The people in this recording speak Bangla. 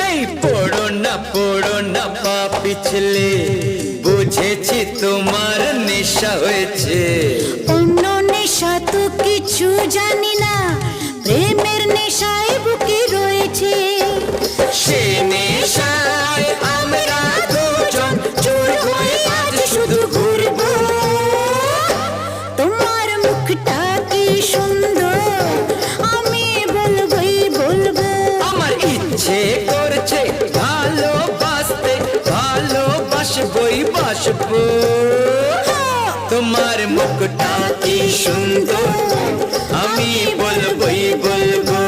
এই পড়ো না পা পিছলে, বুঝেছি তোমার নেশা হয়েছে। অন্য নেশা তো কিছু জানি না, প্রেমের নেশায় বুকে রয়েছে। সে নেশায় আমরা দুজন চোর হয়ে আজ শুধু ঘুরবো। তোমার মুখটা কি সুন্দর, আমি বলবোই বলবো। আমার ইচ্ছে করছে ভালোবাসতে, ভালোবাসবই বাসবো। তোমার মুখটা কি সুন্দর, আমি বলবোই বলবো।